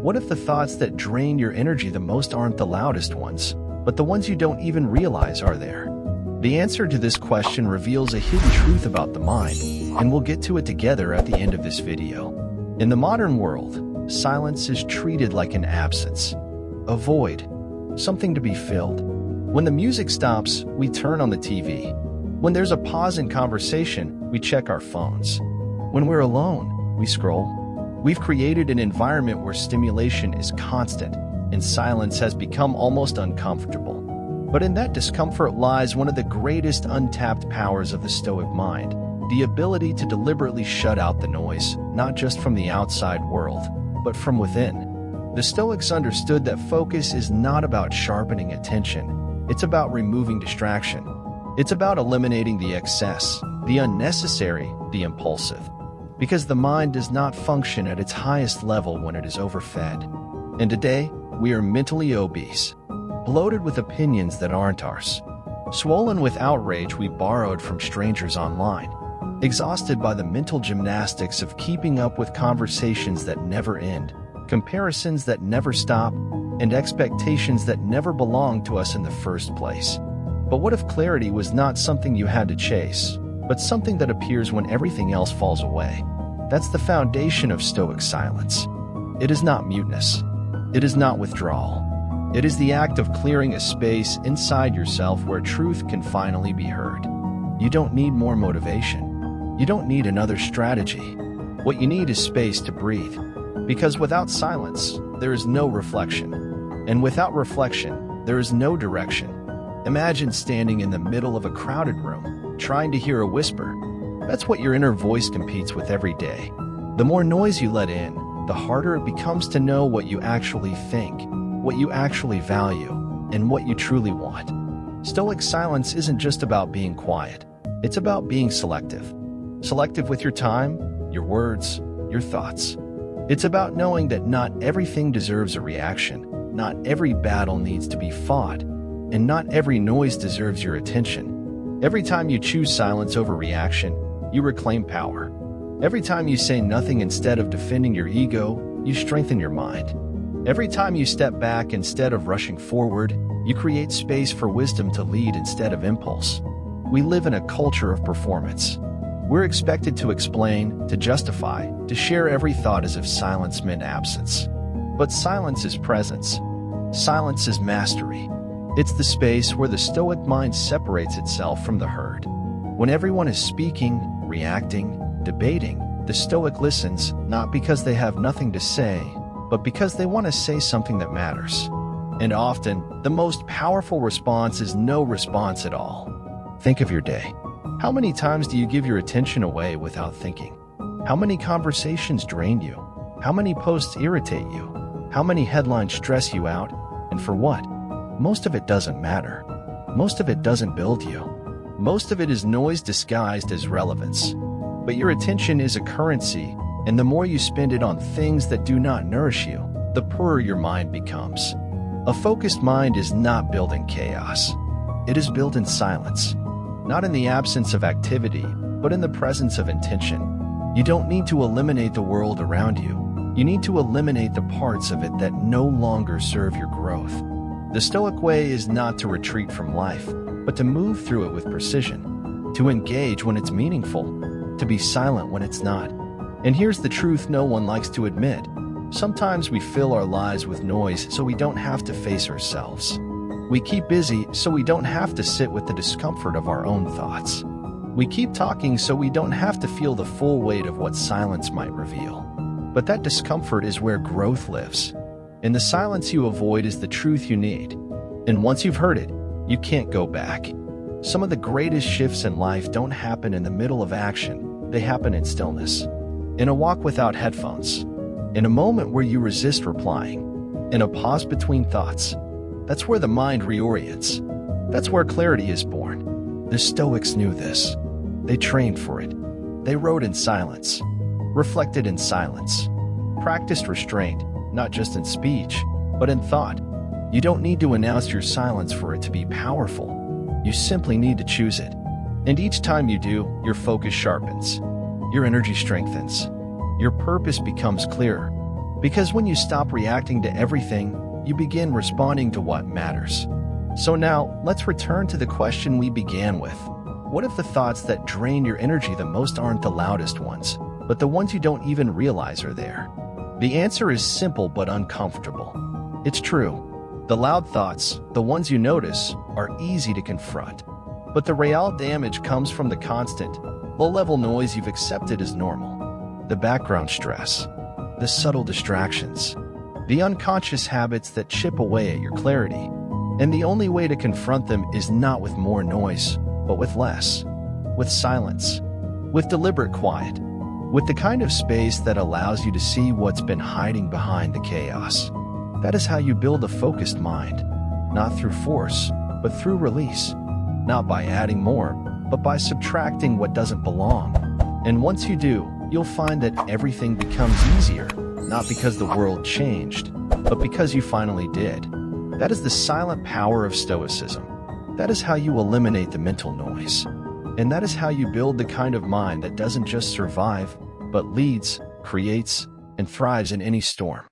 What if the thoughts that drain your energy the most aren't the loudest ones, but the ones you don't even realize are there? The answer to this question reveals a hidden truth about the mind, and we'll get to it together at the end of this video. In the modern world, silence is treated like an absence, a void, something to be filled. When the music stops, we turn on the TV. When there's a pause in conversation, we check our phones. When we're alone, we scroll. We've created an environment where stimulation is constant, and silence has become almost uncomfortable. But in that discomfort lies one of the greatest untapped powers of the Stoic mind, the ability to deliberately shut out the noise, not just from the outside world, but from within. The Stoics understood that focus is not about sharpening attention, it's about removing distraction. It's about eliminating the excess, the unnecessary, the impulsive. Because the mind does not function at its highest level when it is overfed. And today, we are mentally obese, bloated with opinions that aren't ours, swollen with outrage we borrowed from strangers online, exhausted by the mental gymnastics of keeping up with conversations that never end, comparisons that never stop, and expectations that never belonged to us in the first place. But what if clarity was not something you had to chase, but something that appears when everything else falls away? That's the foundation of Stoic silence. It is not muteness. It is not withdrawal. It is the act of clearing a space inside yourself where truth can finally be heard. You don't need more motivation. You don't need another strategy. What you need is space to breathe. Because without silence, there is no reflection. And without reflection, there is no direction. Imagine standing in the middle of a crowded room, trying to hear a whisper. That's what your inner voice competes with every day. The more noise you let in, the harder it becomes to know what you actually think, what you actually value, and what you truly want. Stoic silence isn't just about being quiet. It's about being selective. Selective with your time, your words, your thoughts. It's about knowing that not everything deserves a reaction, not every battle needs to be fought, and not every noise deserves your attention. Every time you choose silence over reaction, you reclaim power. Every time you say nothing instead of defending your ego, you strengthen your mind. Every time you step back instead of rushing forward, you create space for wisdom to lead instead of impulse. We live in a culture of performance. We're expected to explain, to justify, to share every thought as if silence meant absence. But silence is presence. Silence is mastery. It's the space where the Stoic mind separates itself from the herd. When everyone is speaking, reacting, debating, the Stoic listens, not because they have nothing to say, but because they want to say something that matters. And often, the most powerful response is no response at all. Think of your day. How many times do you give your attention away without thinking? How many conversations drain you? How many posts irritate you? How many headlines stress you out? And for what? Most of it doesn't matter. Most of it doesn't build you. Most of it is noise disguised as relevance. But your attention is a currency, and the more you spend it on things that do not nourish you, the poorer your mind becomes. A focused mind is not built in chaos. It is built in silence. Not in the absence of activity, but in the presence of intention. You don't need to eliminate the world around you. You need to eliminate the parts of it that no longer serve your growth. The Stoic way is not to retreat from life, but to move through it with precision, to engage when it's meaningful, to be silent when it's not. And here's the truth no one likes to admit. Sometimes we fill our lives with noise so we don't have to face ourselves. We keep busy so we don't have to sit with the discomfort of our own thoughts. We keep talking so we don't have to feel the full weight of what silence might reveal. But that discomfort is where growth lives. In the silence you avoid is the truth you need. And once you've heard it, you can't go back. Some of the greatest shifts in life don't happen in the middle of action. They happen in stillness. In a walk without headphones. In a moment where you resist replying. In a pause between thoughts. That's where the mind reorients. That's where clarity is born. The Stoics knew this. They trained for it. They wrote in silence, reflected in silence, practiced restraint, not just in speech, but in thought. You don't need to announce your silence for it to be powerful. You simply need to choose it. And each time you do, your focus sharpens. Your energy strengthens. Your purpose becomes clearer. Because when you stop reacting to everything, you begin responding to what matters. So now, let's return to the question we began with. What if the thoughts that drain your energy the most aren't the loudest ones, but the ones you don't even realize are there? The answer is simple but uncomfortable. It's true. The loud thoughts, the ones you notice, are easy to confront. But the real damage comes from the constant, low-level noise you've accepted as normal. The background stress, the subtle distractions, the unconscious habits that chip away at your clarity. And the only way to confront them is not with more noise, but with less. With silence. With deliberate quiet. With the kind of space that allows you to see what's been hiding behind the chaos. That is how you build a focused mind. Not through force, but through release. Not by adding more, but by subtracting what doesn't belong. And once you do, you'll find that everything becomes easier, not because the world changed, but because you finally did. That is the silent power of Stoicism. That is how you eliminate the mental noise. And that is how you build the kind of mind that doesn't just survive, but leads, creates, and thrives in any storm.